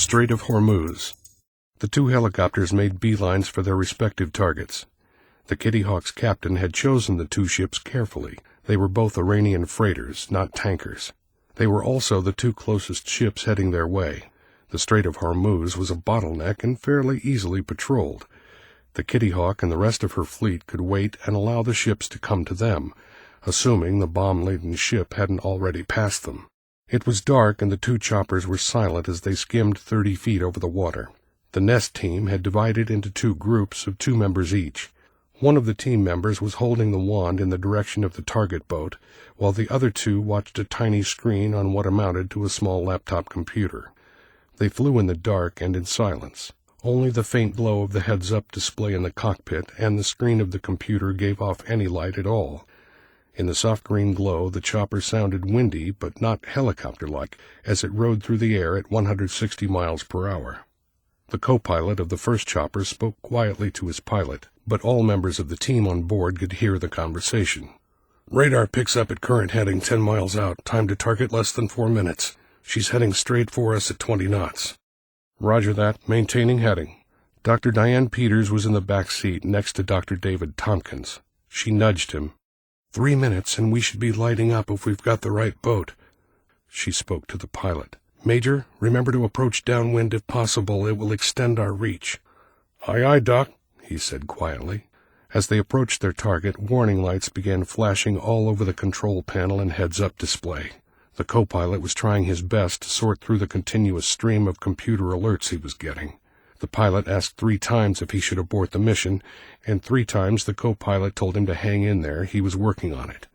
Strait of Hormuz. The two helicopters made beelines for their respective targets. The Kitty Hawk's captain had chosen the two ships carefully. They were both Iranian freighters, not tankers. They were also the two closest ships heading their way. The Strait of Hormuz was a bottleneck and fairly easily patrolled. The Kitty Hawk and the rest of her fleet could wait and allow the ships to come to them, assuming the bomb-laden ship hadn't already passed them. It was dark and the two choppers were silent as they skimmed 30 feet over the water. The nest team had divided into two groups of 2 members each. One of the team members was holding the wand in the direction of the target boat, while the other 2 watched a tiny screen on what amounted to a small laptop computer. They flew in the dark and in silence. Only the faint glow of the heads-up display in the cockpit and the screen of the computer gave off any light at all. In the soft green glow, the chopper sounded windy but not helicopter-like as it rode through the air at 160 miles per hour. The co-pilot of the first chopper spoke quietly to his pilot, but all members of the team on board could hear the conversation. "Radar picks up at current heading 10 miles out. Time to target less than 4 minutes. She's heading straight for us at 20 knots. "Roger that. Maintaining heading." Dr. Diane Peters was in the back seat next to Dr. David Tompkins. She nudged him. 3 minutes, and we should be lighting up if we've got the right boat. She spoke to the pilot. "Major, remember to approach downwind if possible. It will extend our reach." "Aye, aye, Doc," he said quietly. As they approached their target, warning lights began flashing all over the control panel and heads-up display. The co-pilot was trying his best to sort through the continuous stream of computer alerts he was getting. The pilot asked 3 times if he should abort the mission, and 3 times the co-pilot told him to hang in there. He was working on it.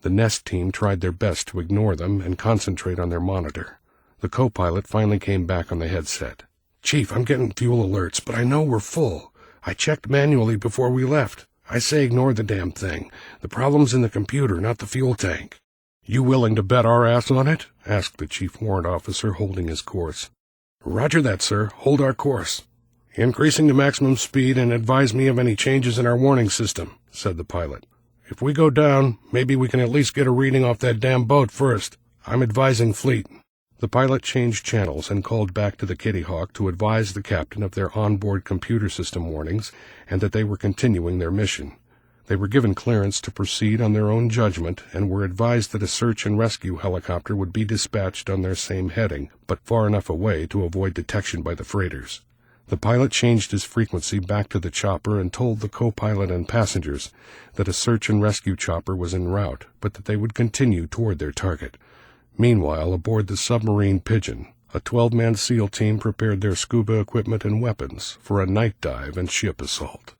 The nest team tried their best to ignore them and concentrate on their monitor. The co-pilot finally came back on the headset. "Chief, I'm getting fuel alerts, but I know we're full. I checked manually before we left. I say ignore the damn thing. The problem's in the computer, not the fuel tank." "You willing to bet our ass on it?" asked the chief warrant officer, holding his course. "Roger that, sir. Hold our course." "Increasing to maximum speed and advise me of any changes in our warning system," said the pilot. "If we go down, maybe we can at least get a reading off that damn boat first. I'm advising fleet." The pilot changed channels and called back to the Kitty Hawk to advise the captain of their onboard computer system warnings and that they were continuing their mission. They were given clearance to proceed on their own judgment and were advised that a search and rescue helicopter would be dispatched on their same heading, but far enough away to avoid detection by the freighters. The pilot changed his frequency back to the chopper and told the co-pilot and passengers that a search and rescue chopper was en route, but that they would continue toward their target. Meanwhile, aboard the submarine Pigeon, a 12-man SEAL team prepared their scuba equipment and weapons for a night dive and ship assault.